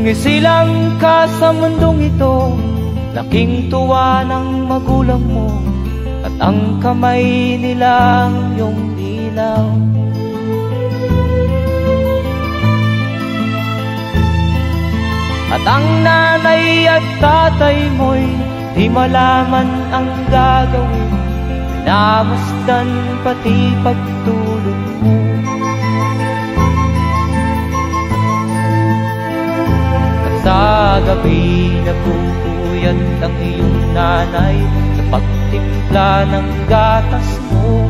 Nung isilang ka sa mundong ito, laking tuwa ng magulang mo, at ang kamay nila iyong ilaw. At ang nanay at tatay mo'y di malaman ang gagawin, namasdan pati pagtulog mo. At sa gabi napupuyat ang iyong nanay sa pagtimpla ng gatas mo.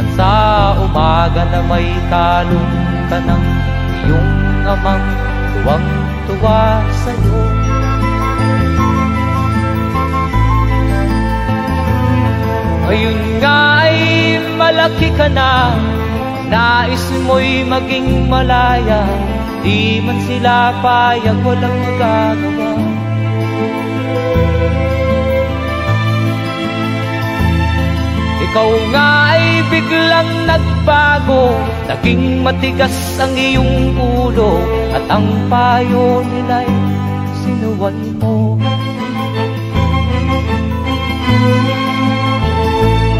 At sa umaga na may kalong ka ng iyong amang tuwang-tuwa sa'yo. Ngayon nga ay malaki ka na, nais mo'y maging malaya, di man sila payag, walang magagawa. Ikaw nga ay biglang nagbago, naging matigas ang iyong ulo, at ang payo nila'y sinuway mo.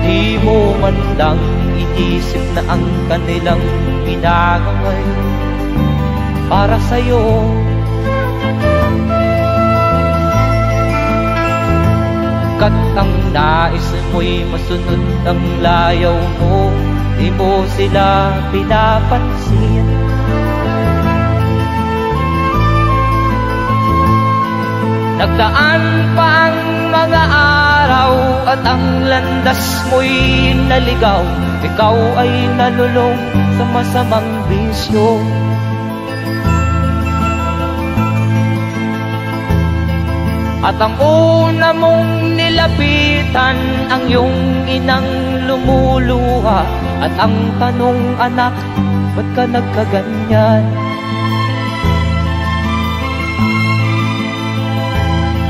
Di mo man lang iisip na ang kanilang ginagaway para sa'yo. Kat ang nais mo'y masunod ang layaw mo, di mo sila pinapansin. Nagdaan pa ang mga araw at ang landas mo'y naligaw, ikaw ay nalulong sa masamang bisyo. At ang una mong nilapitan ang iyong inang lumuluha, at ang tanong, anak, ba't ka nagkaganyan?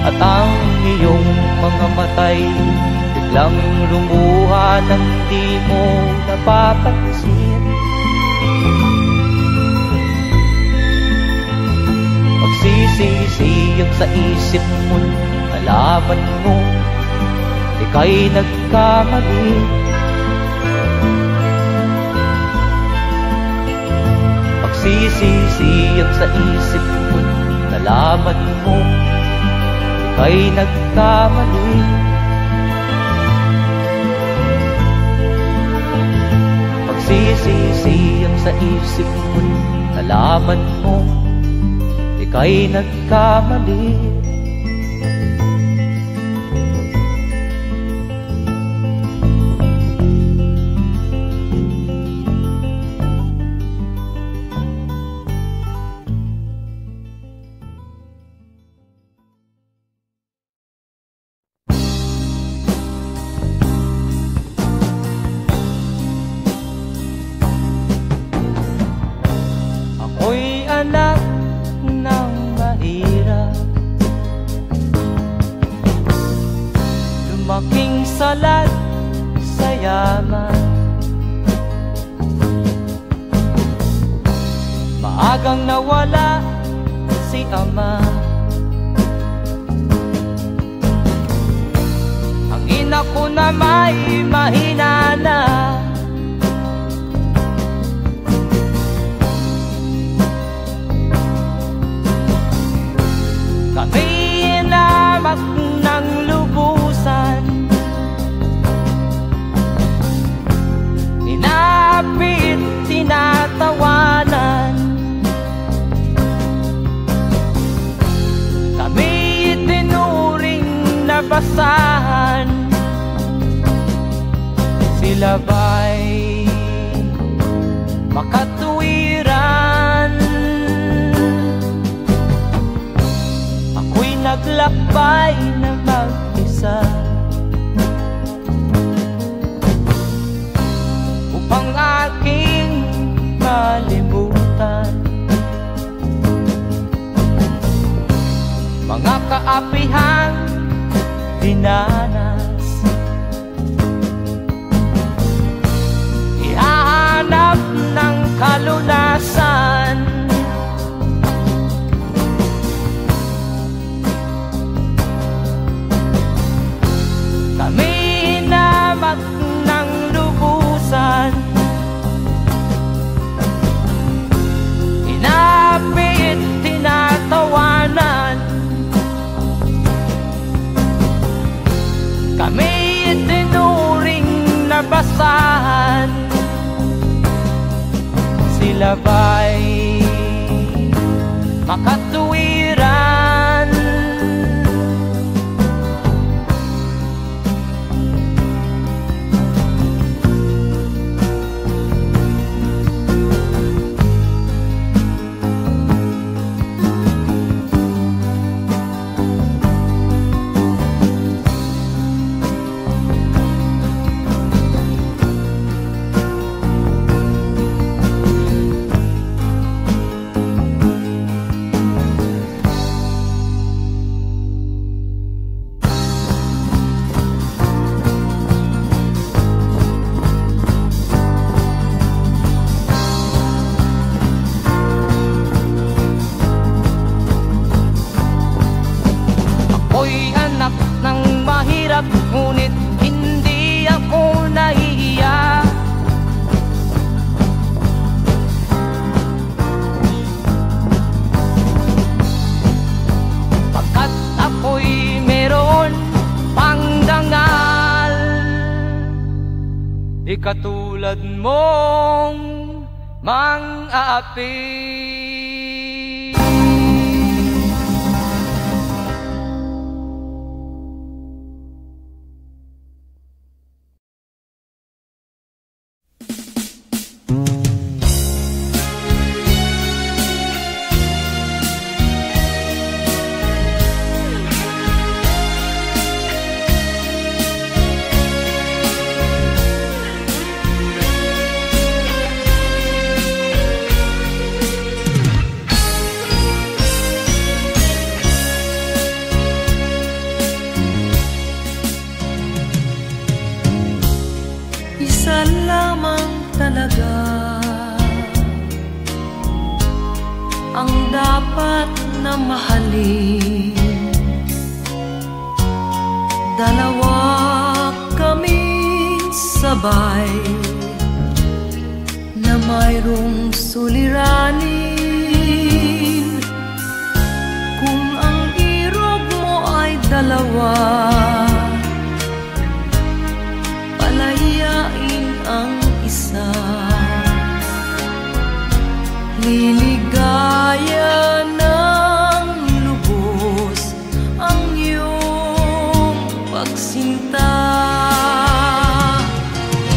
At ang iyong mga matay biglang lumuha nang di mo napapansin. Magsisisiyag sa isip mo, nalaman mo ika'y nagkamali. Magsisisiyag sa isip mo, nalaman mo ika'y nagkamali. Magsisisiyag sa isip mo, nalaman mo ika'y nagkamali. Ako'y anak ng mahirap, lumaking salat sa yaman. Maagang nawala si ama, ang ina ko na may mahina na. Kami inamak ng lubusan, inapit, tinatawanan. Kami itinuring na basahan, sila ba'y makatuwiran? Ako'y naglakbay na mag-isa upang aking malimutan mga kaapihang dinanas. Ihahanap ng kalunasan. Kami hinamak ng lubusan, inapit, tinatawanan. Kami itinuring na basahan. Sila ba'y makatuwiran? Ngunit hindi ako nahihiya. Pagkat ako'y meron pang dangal, di katulad mong mang-aapi. Isa lamang talaga ang dapat na mahalin. Dalawa kaming sabay na mayroong suliranin. Kung ang irog mo ay dalawa, palayain ang isa. Liligaya ng lubos ang iyong pagsinta.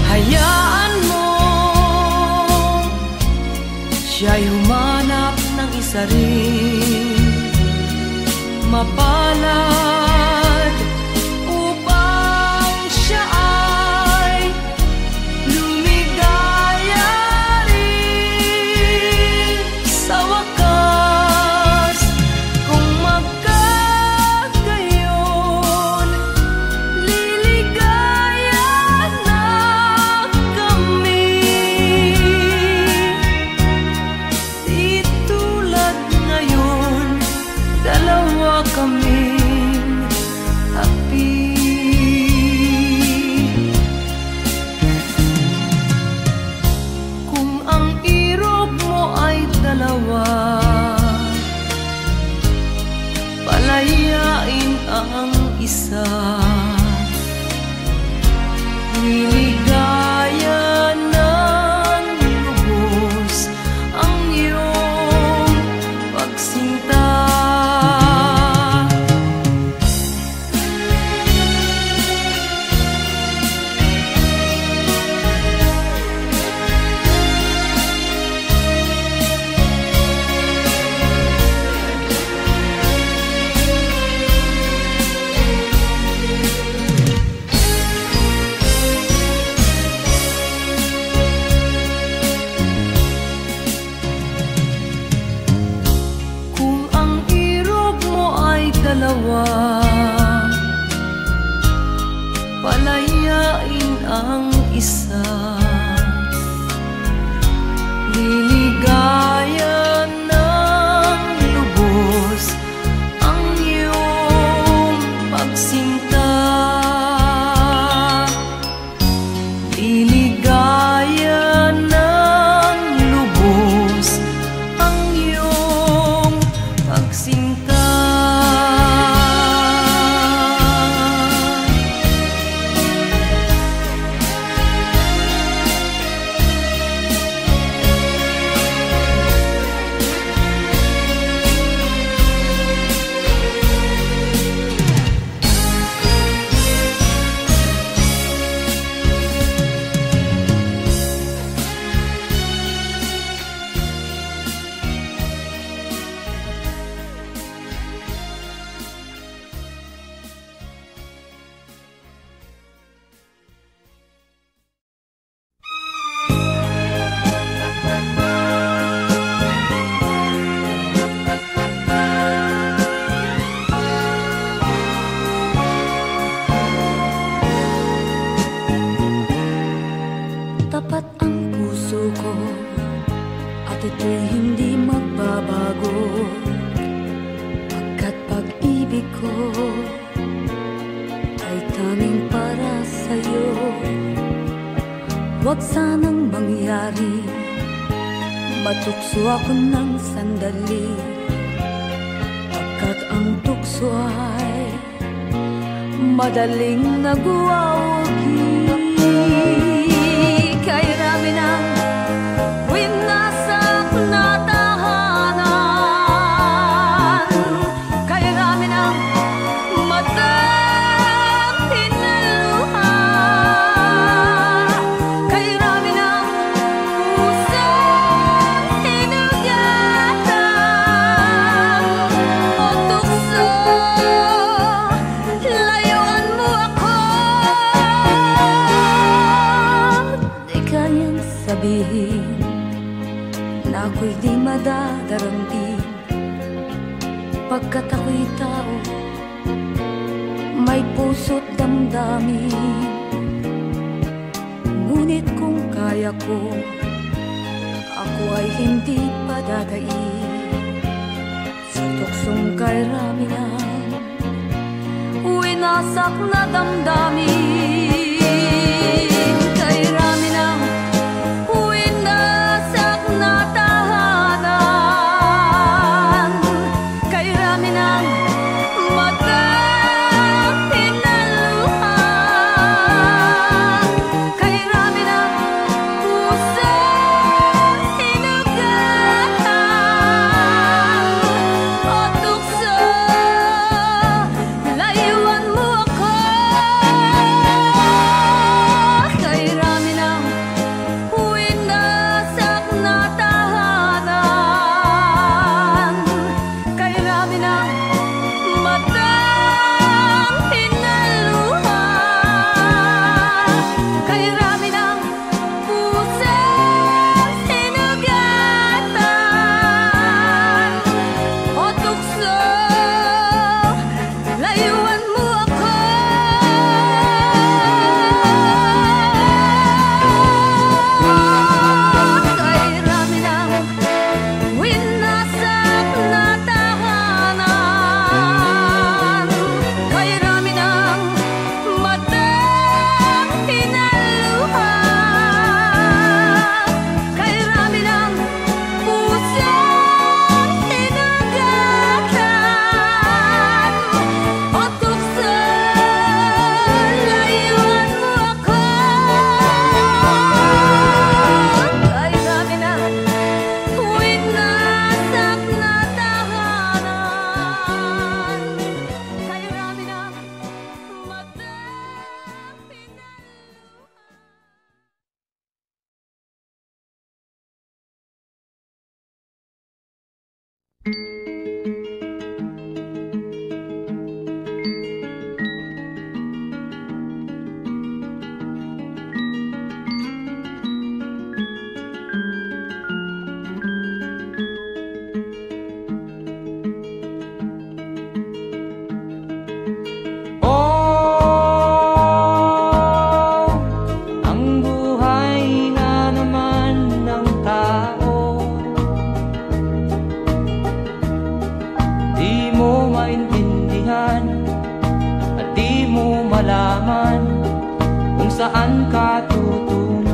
Hayaan mo siya'y humanap ng isa rin, mapalad upang siya ay lumigaya rin sa wakas. Kung magkagayon, liligaya na kami. Di tulad ngayon, dalawa kaming api. Kung ang irog mo ay dalawa, palayain ang isa. Liligaya ng lubos ang iyong pagsinta. Kung ang irog mo ay dalawa, palayain ang isa. ako'y hindi magbabago, pagkat pag-ibig ko ay tanging para sa'yo. Huwag sanang mangyari matukso ako ng sandali, pagkat ang tukso ay madaling nagwawagi. Kay rami ng winasak na tahanan, kay rami ng matang pinaluha, kay rami ng pusang hinugatan o tukso, layuan mo ako. Di kayang sabihin na ako'y di madadarambin, pagkat ako'y tao, may puso't damdamin. Ngunit kung kaya ko, ako ay hindi padadaig sa tuksong kay rami ng winasak na damdamin. Kay rami ng winasak na tahanan, kay rami ng matang pinaluha, kay rami ng pusang hinugatan o tukso, layuan mo ako. Kay rami ng winasak na tahanan, kay rami ng matang pinaluha, kay rami ng pusang hinugatan o tukso, layuan mo ako. Kay rami ng winasak na tahanan, kay rami ng matang pinaluha, kay rami ng pusang hinugatan o tukso, layuan mo ako. Kay rami ng winasak na tahanan, kay rami ng matang Oh, ang buhay nga naman ng tao, di mo maintindihan at di mo malaman kung saan ka tutungo.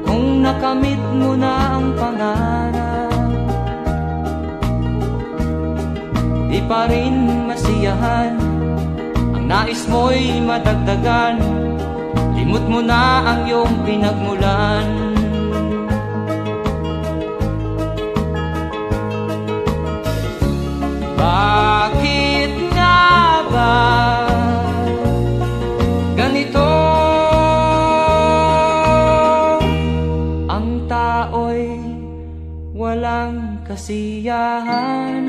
Kung nakamit mo na ang pangarap, di pa rin masiyahan, ang nais mo'y madagdagan, limot mo na ang iyong pinagmulan. Bakit nga ba ganito? Ang tao'y walang kasiyahan.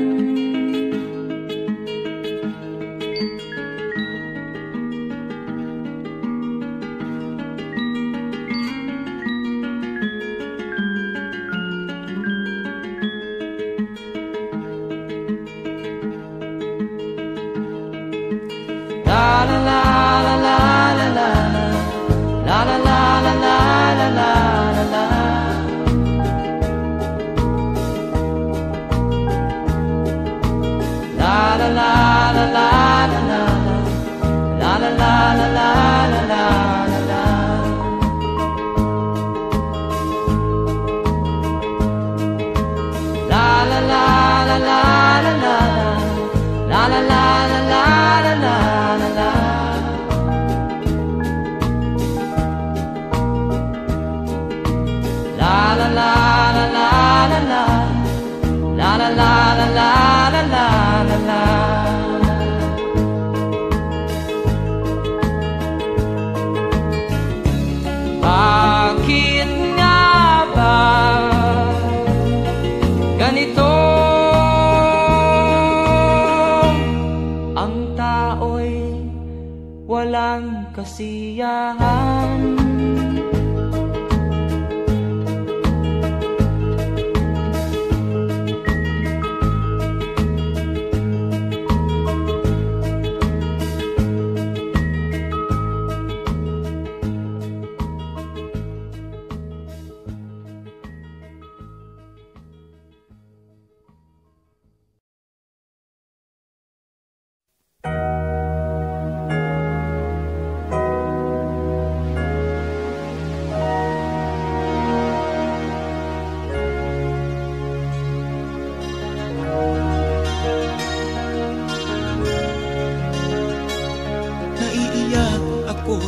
la la la la la la la la. La la la la la la la. La la la la la la la la. La la la la la la la. La la la la la la la la. La la la la la la la. La la la la la la la la. Bakit nga ba ganito? Ang tao'y walang kasiyahan.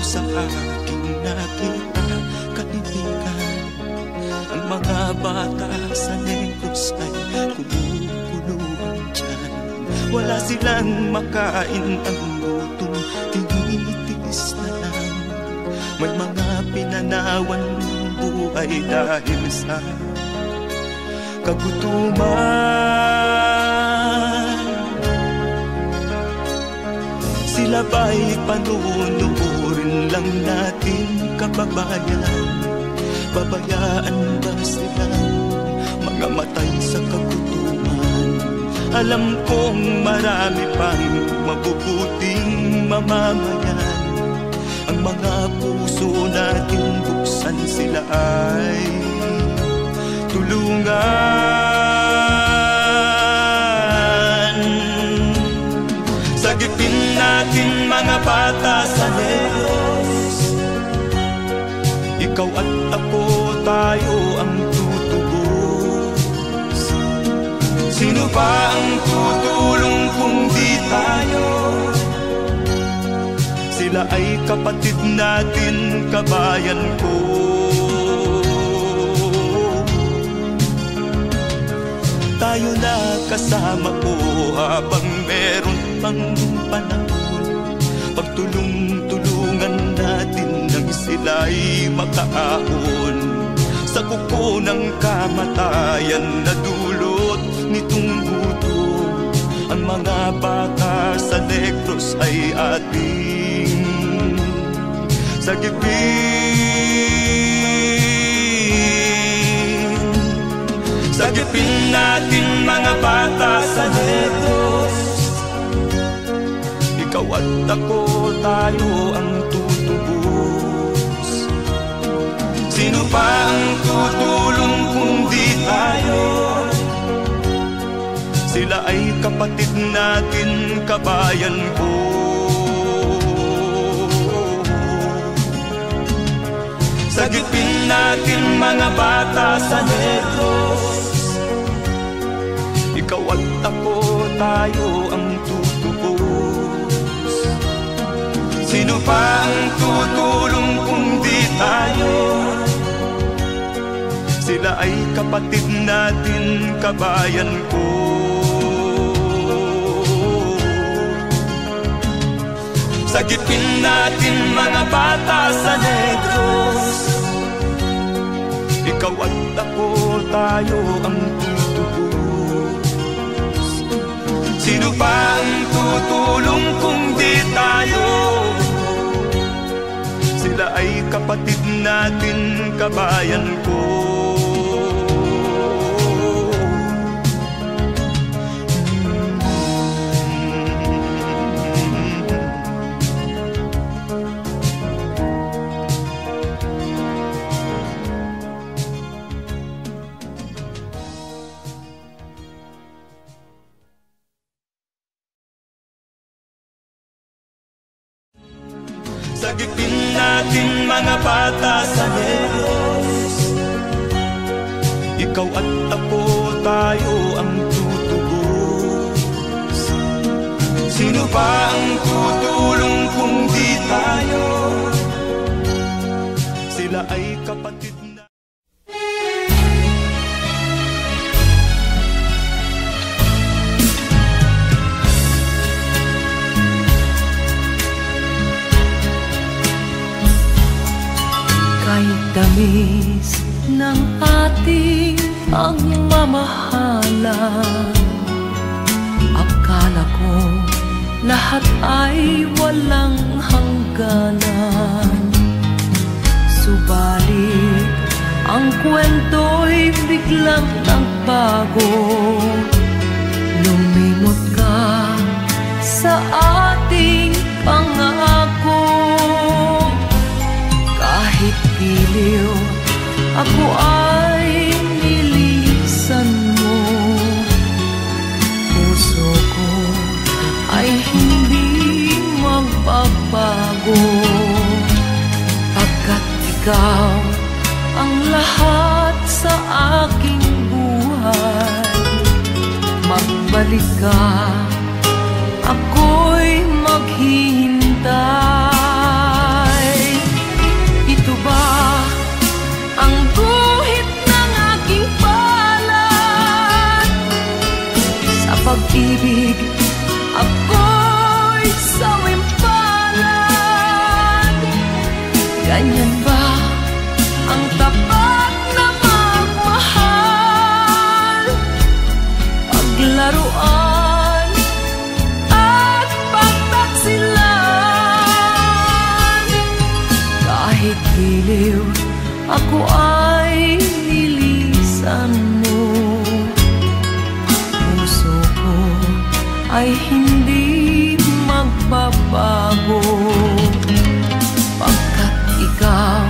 Sa aking nakita, kaibigan, ang mga bata sa Negros ay kumukuluan dyan. Wala silang makain, ang gutom tinitiis na lang. May mga pinanawan ng buhay dahil sa kagutuman. Sila ba'y panunurin lang natin, kababayan? Babayaan ba silang mga matay sa kagutuman? Alam kong marami pang mabubuting mamamayan. Ang mga puso natin buksan, sila ay tulungan. Sagipin natin mga bata sa Negros, ikaw at ako, tayo ang tutubos. Sino ba ang tutulong kung di tayo? Sila ay kapatid natin, kabayan ko. Tayo na kasama ko habang meron pang panahon. Pagtulong-tulungan natin nang sila'y makaahon sa kuko ng kamatayan na dulot nitong gutom. Ang mga bata sa Negros ay ating sagipin. Sagipin natin mga bata sa Negros, ikaw at ako, tayo ang tutubos. Sino pa ang tutulong kung di tayo? Sila ay kapatid natin, kabayan ko. Sagipin natin mga bata sa Negros, ikaw at ako, tayo ang tutubos. Sino pa ang tutulong kung di tayo? Sila ay kapatid natin, kabayan ko. Sagipin natin mga bata sa Negros, ikaw at ako, tayo ang tutubos. Sino pa ang tutulong kung di tayo? Sila ay kapatid natin, kabayan ko. sagipin natin mga bata sa Negros. Ikaw at ako, tayo ang tutubos. Sino ba ang tutulong kung di tayo? Sila ay kapatid na. Kahit tamis ng ating pagmamahalan, akala ko lahat ay walang hangganan. Subalit ang kwento'y biglang nagbago. Lumimot ka sa ating pangako. Kahit giliw, ako ay nilisan mo. Puso ko ay hindi magbabago, pagkat ikaw ang lahat sa aking buhay. Magbalik ka, ako'y maghihintay. Ito ba ang guhit ng aking palad? Sa pag-ibig, ako'y sawimpalad. Ganyan ba ang tapat na magmahal? Paglaruan at pagtaksilan. Kahit giliw, ako ay nilisan mo. Puso ko ay hindi magbabago, pagkat ikaw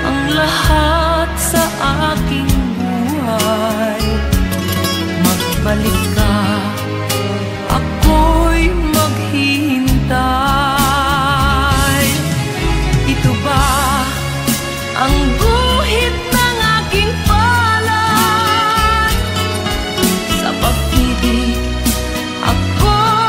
ang lahat sa aking buhay. Magbalik ka, ako'y maghihintay. Ito ba ang guhit ng aking palad? Sa pag-ibig, ako'y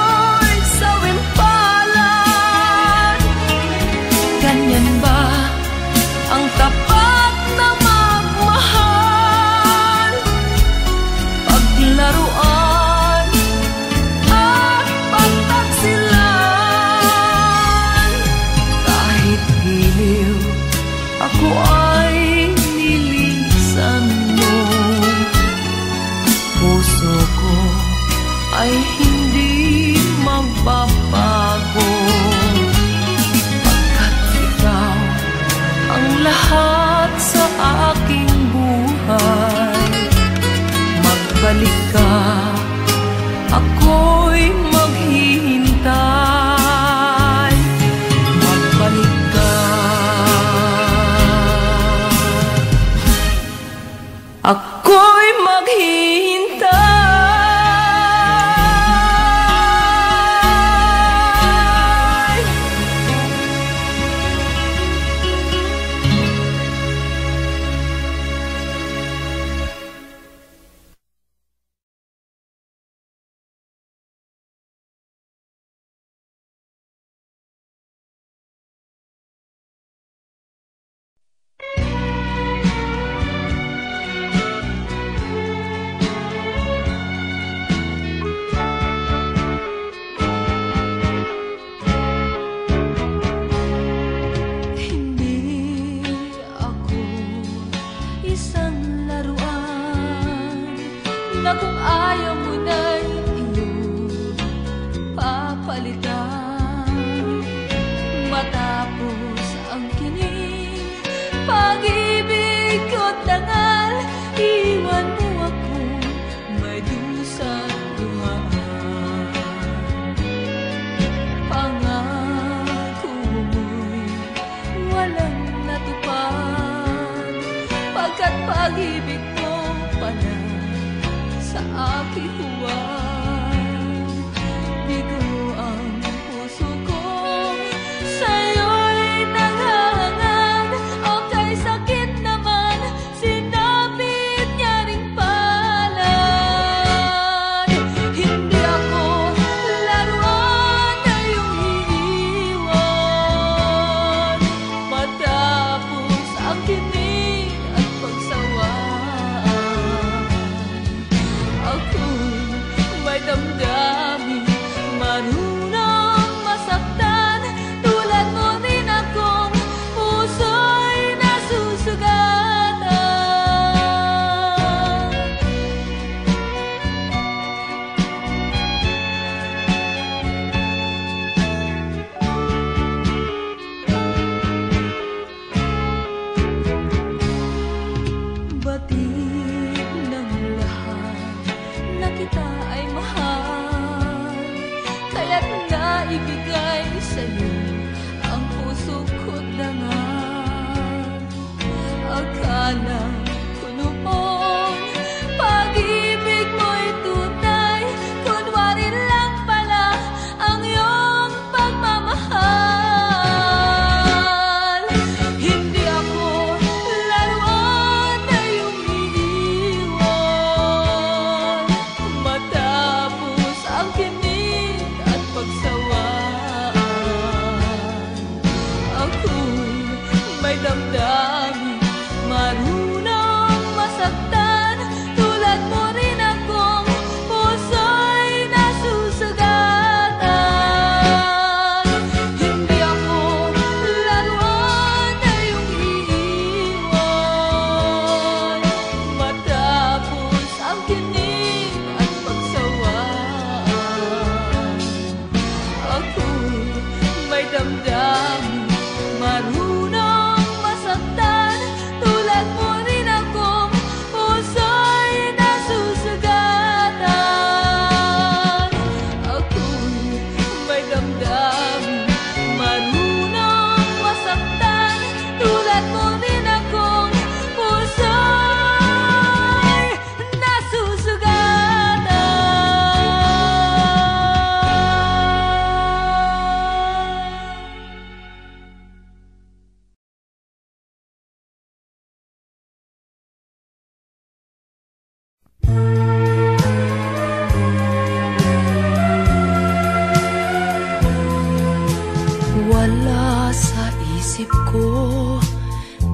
wala sa isip ko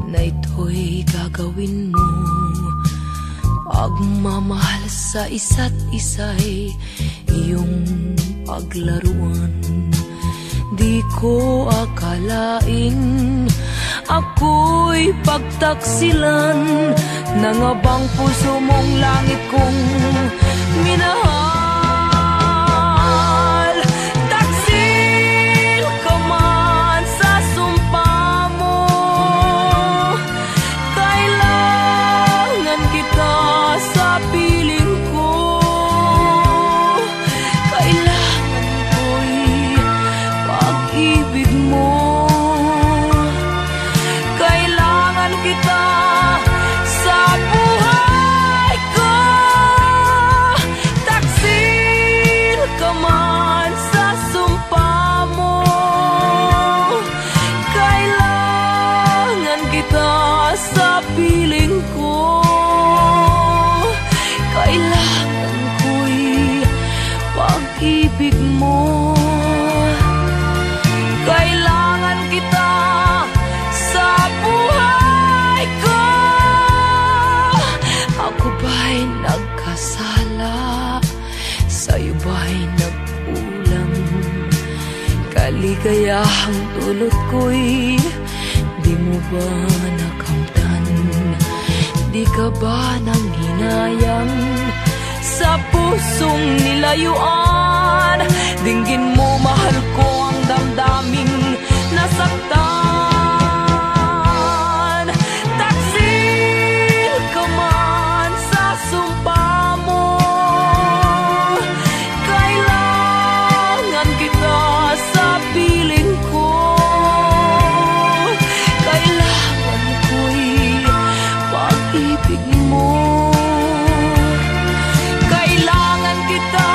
na ito'y gagawin mo. Pagmamahal sa isa't isa'y iyong paglaruan. Di ko akalain ako'y pagtaksilan ng abang puso mong langit kong minahal. Taksil ka man sa sumpa mo, kailangan kita sa piling ko. Kailangan ko'y pag-ibig mo. Kailangan kita sa buhay ko. Taksil ka man sa sumpa mo, kailangan kita sa piling ko. Kailangan ko'y pag-ibig mo. Kailangan kita sa buhay ko. Ako ba'y nagkasala? Sa'yo ba'y nagkulang? Kaligayahang dulot ko'y di mo ba nakamtan? Di ka ba nanghinayang sa pusong nilayuan? Dinggin mo, mahal ko, ang damdaming nasaktan. Taksil ka man sa sumpa mo, kailangan kita sa piling ko. Kailangan ko'y pag-ibig mo. Kailangan kita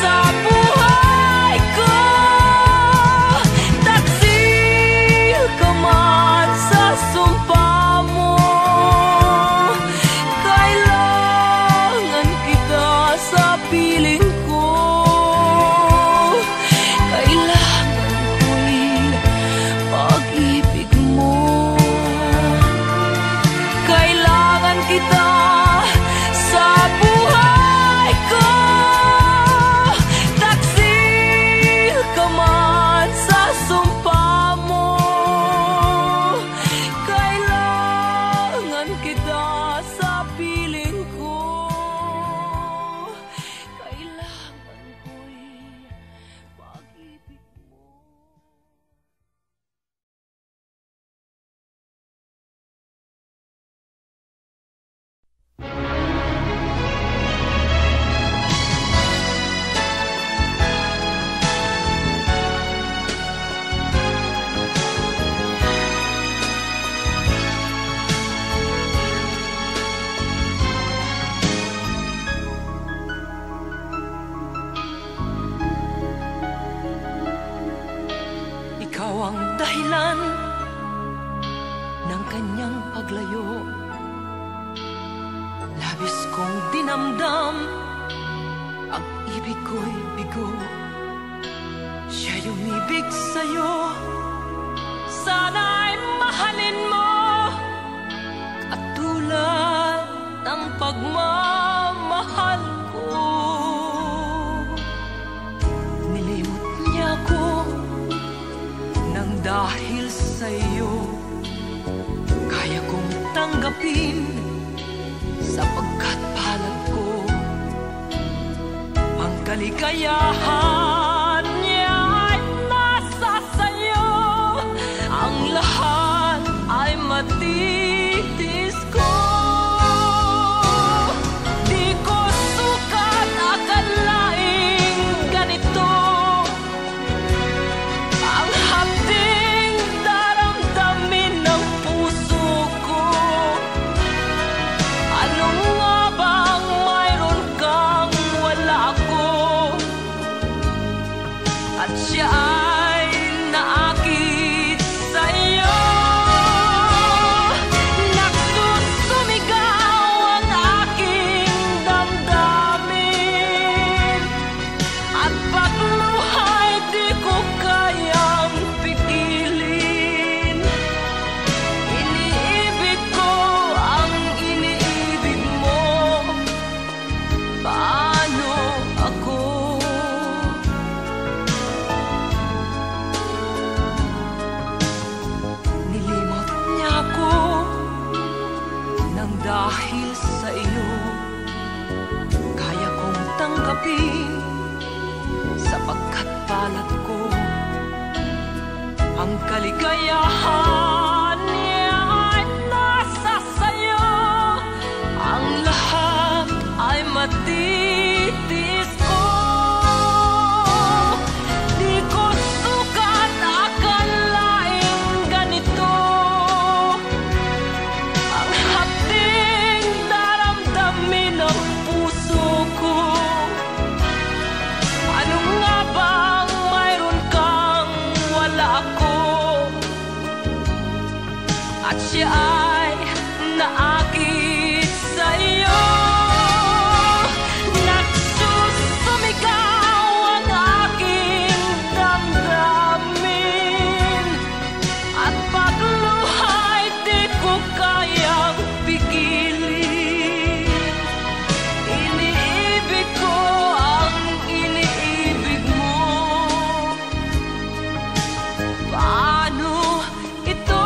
sa buhay ko. Taksil ka man sa sumpa mo, kailangan kita sa piling ko. Kailangan ko'y pag-ibig mo. Kailangan kita sa buhay ko. Taksil ka man sa sumpa mo, kailangan kita sa piling ko. Kailangan ko'y pag-ibig mo. Ikaw ang dahilan ng kanyang paglayo. Labis kong dinamdam, ang ibig ko'y bigo. Siya'y umibig sa'yo, sana'y mahalin mo, katulad ng pagmamahal ko. Nilimot niya ko nang dahil sa'yo, kaya kong tanggapin sapagkat palad ko. Ang kaligayahan niya ay nasa sa'yo, ang lahat ay matitis ko. Di ko sukat akalaing ganito ang hapding daramdamin ng puso ko. Ano nga bang mayroon kang wala ako? Ang kaligayahan niya ay nasa sayo. Ang lahat ay matitis ko. Di ko sukat akalaing ganito. Ang hapding daramdamin ng puso ko. Ano nga bang mayroon kang wala ako? At siya ay naakit sa'yo. Nagsusumigaw ang aking damdamin. At pagluhay di ko kayang pigilin. Iniibig ko ang iniibig mo. Paano ito?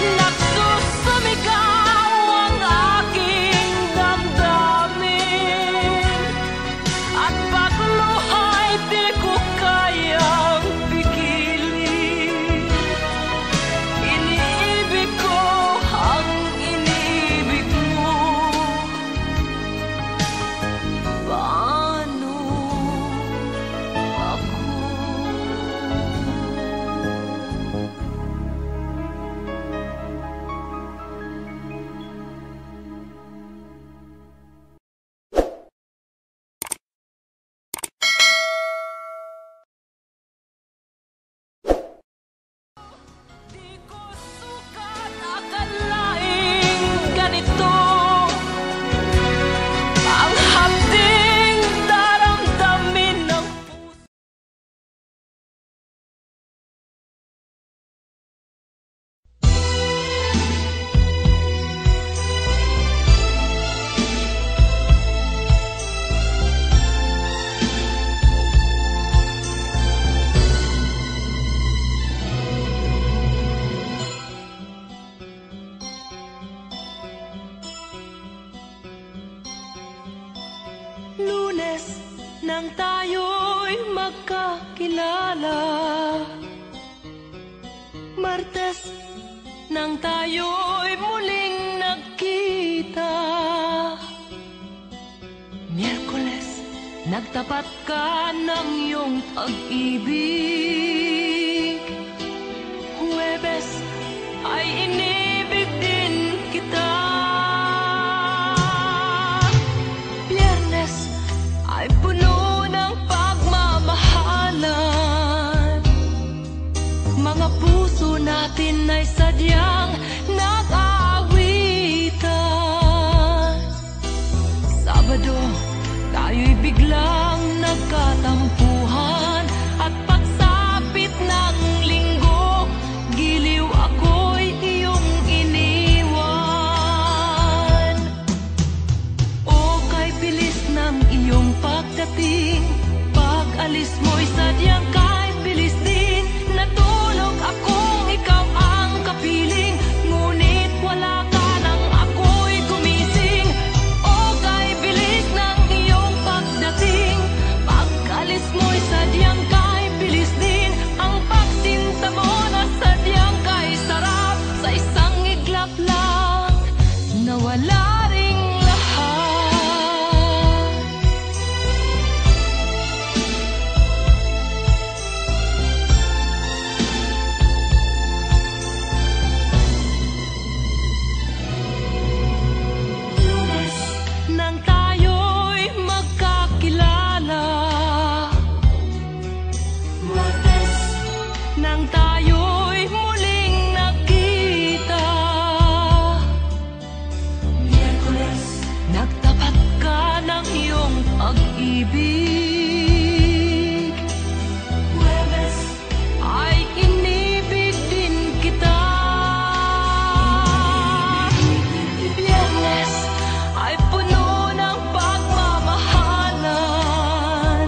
Nagsusumigaw ang aking damdamin. At pagluhay di ko kayang pigilin. Iniibig ko ang iniibig mo. Paano ako? Di ko sukat akalaing ganito. Ang hapding daramdamin ng puso. Lunes nang tayo'y magkakilala. Martes nang tayo'y muling nagkita. Miyerkules nagtapat ka ng iyong pag-ibig. Huwebes ay inibig din kita. Biyernes ay puno ng pagmamahalan. Mga puso natin ay sadyang nag-aawitan. Sabado, tayo'y biglang nagkatampuhan. At pagsapit ng linggo, giliw ako'y iyong iniwan. O kay bilis ng iyong pagdating, pag-alis mo'y sadyang kay bilis din. Natulog akong ikaw ang kapiling, ngunit wala ka nang ako'y gumising. O kay bilis ng iyong pagdating, pag-alis mo'y sadyang kay bilis din. Ang pagsinta mo na sadyang kay sarap, sa isang iglap lang nawala ring lahat. Lunes nang tayo'y magkakilala. Martes nang tayo'y muling nagkita. Miyerkules nagtapat ka ng iyong pag-ibig. Huwebes ay inibig din kita. Biyernes ay puno ng pagmamahalan.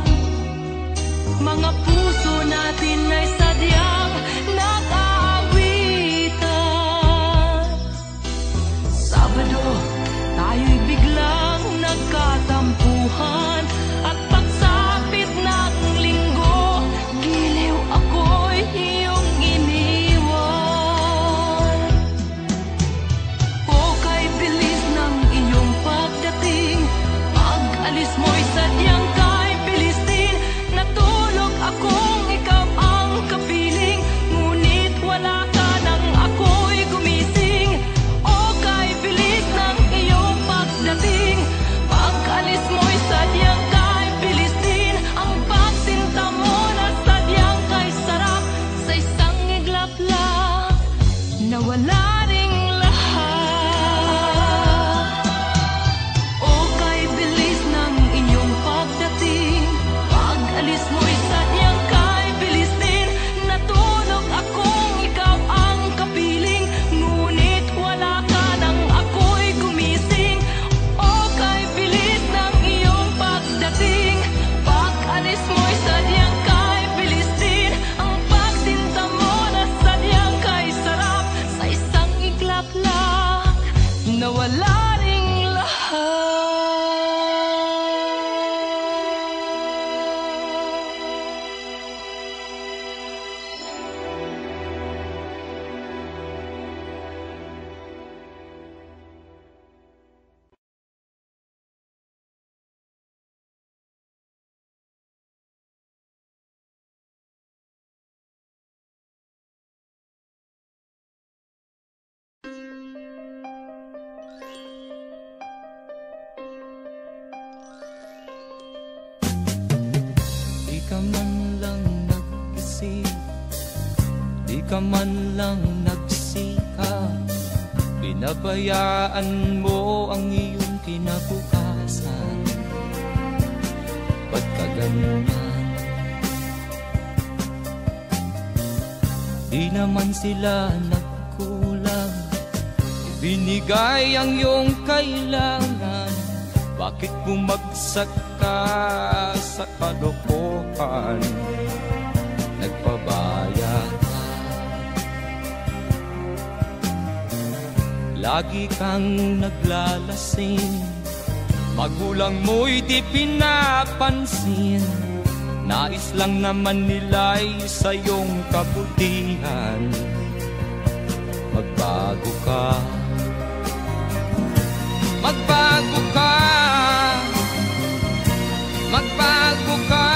Mga puso natin ay sadyang nag-aawitan. Sabado, tayo'y biglang nagkatampuhan. At pagsapit ng linggo, ka man lang nag-isip, di ka man lang nagsikap, pinabayaan mo ang iyong kinabukasan. Ba't ka ganyan? Di naman sila nagkulang, ibinigay ang iyong kailangan. Bakit bumagsak ka sa kalokohan? Nagpabaya ka, lagi kang naglalasing, magulang mo'y di pinapansin. Nais lang naman nila'y sa iyong kabutihan. Magbago ka, magbago ka, magbago ka,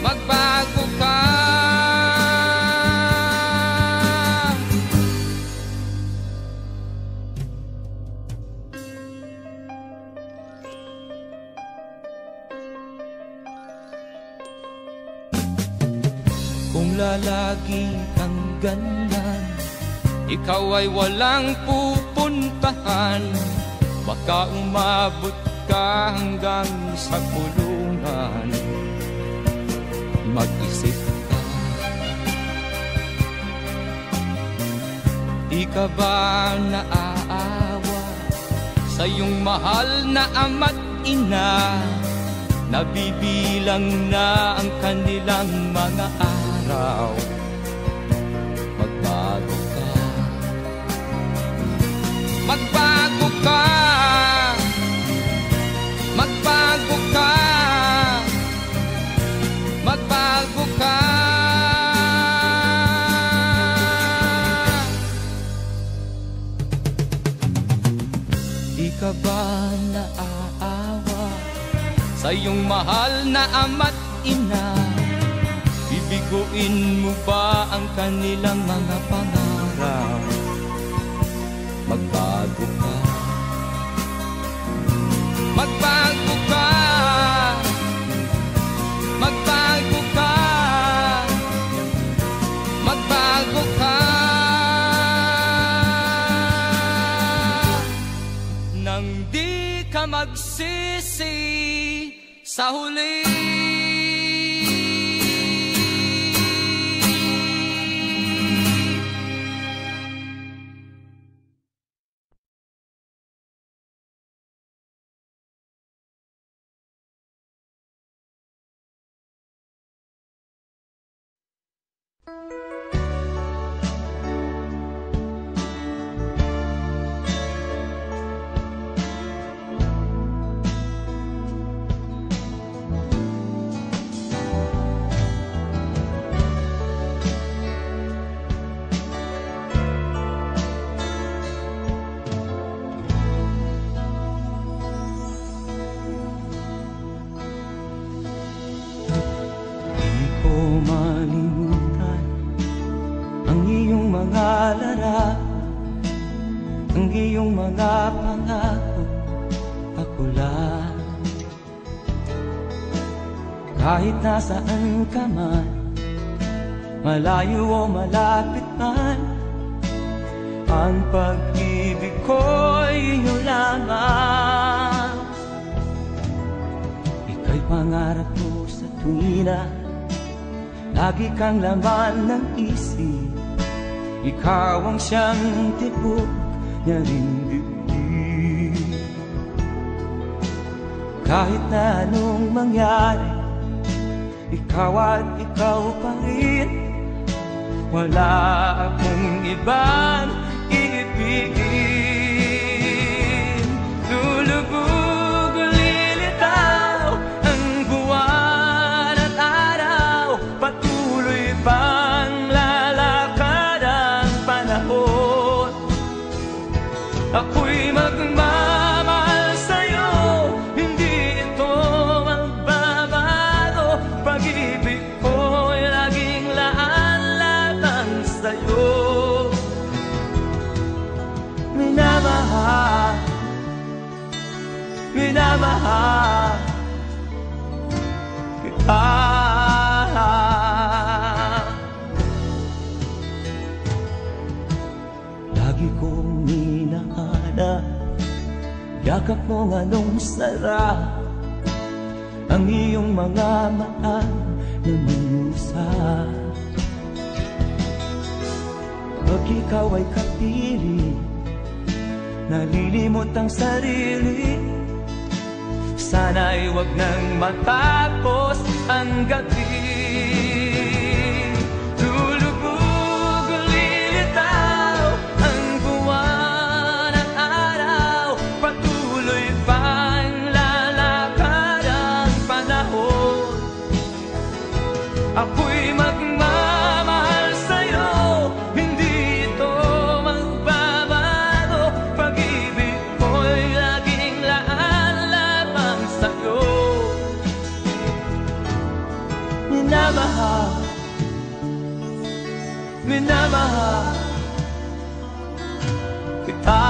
magbago ka. Kung lalagi kang ganyan, ikaw ay walang pupuntahan. Baka umabot ka hanggang sa kulungan. Mag-isip ka, di ka ba naaawa sa iyong mahal na ama't ina? Nabibilang na ang kanilang mga araw. Magbago ka, magbago ka, magbago ka, magbago ka. Di ka ba naaawa sa iyong mahal na ama't ina? Bibiguin mo ba ang kanilang mga pangarap? Magbago ka, magbago ka, magbago ka, magbago ka. Nang di ka magsisi sa huli. Ang iyong mga pangako, ako lang. Kahit nasaan ka man, malayo o malapit man, ang pag-ibig ko'y iyo lamang. Ika'y pangarap ko sa tuwina, lagi kang laman ng isip. Ikaw ang siyang tibok niya ring dibdib. Kahit na anong mangyari, ikaw at ikaw pa rin. Wala akong ibang iibigin. Lulubog o lilitaw ang buwan at araw, patuloy pang lalakad ang panahon. Ako'y magmamahal sa'yo, hindi ito magbabago. Pag-ibig ko'y laging laan-latang sa'yo. Minamahal, minamahal, yakap mo anong sarap, ang iyong mga mata nangungusap. Pag ikaw ay kapiling, nalilimot ang sarili. Sana'y wag nang matapos ang gabi. Lulubog ulitaw ang buwan at araw, patuloy pang lalakad ang panahon. Ako'y magmamahal sa'yo, hindi ito magbabago. Pag-ibig ko'y laging laan lamang sa'yo. Minamahal, minamahal kita.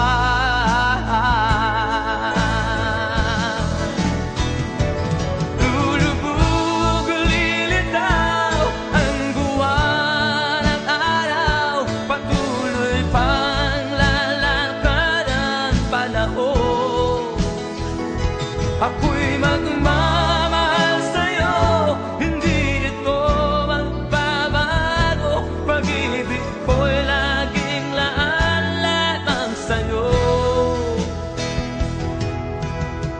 Lulubog lilitaw ang buwan at araw, patuloy pang lalakad ang panahon. Ako'y magmamahal sa'yo, hindi ito magbabago. Pag-ibig ko'y laging laan lamang sa'yo.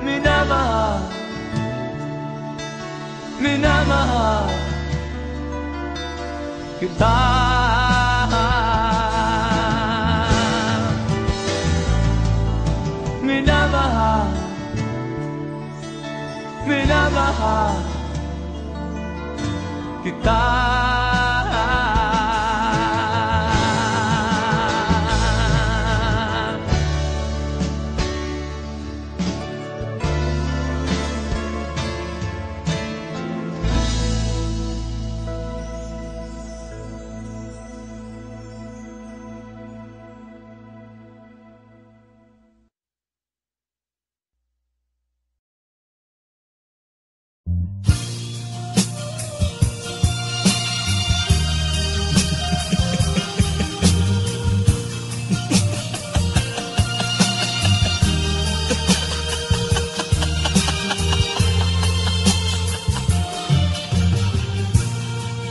Minamahal, minamahal kita. Minamahal, minamahal kita.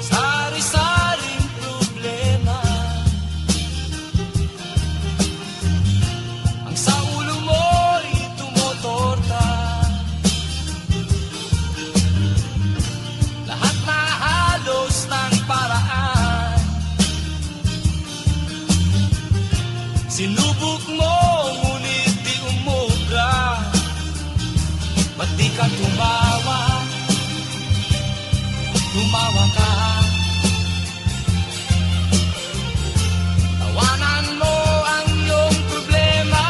Sari-saring problema ang sa ulo mo'y tumotorta. Lahat na halos ng paraan, sinubok mo ngunit di umubra. Ba't di ka tumawa? Tumawa ka. Tawanan mo ang iyong problema.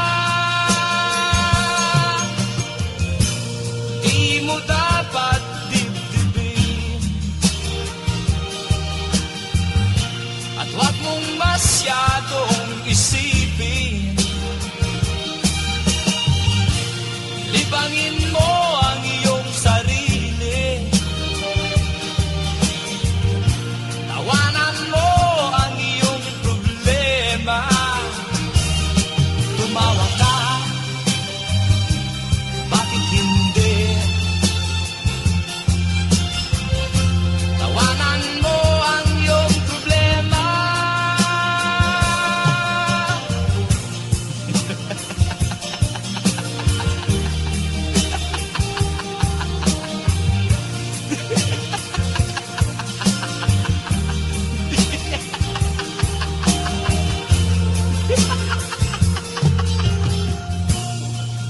Di mo dapat dibdibin, at huwag mong masyadong isipin. Libangin mo ang iyong sarili. Tawanan mo ang iyong problema. Tumawa ka, bakit hindi? Tawanan mo ang iyong problema.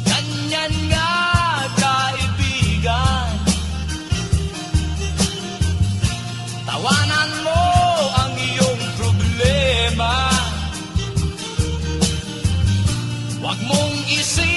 Ganyan nga, kaibigan. Tawanan mo ang iyong problema. Huwag mong isipin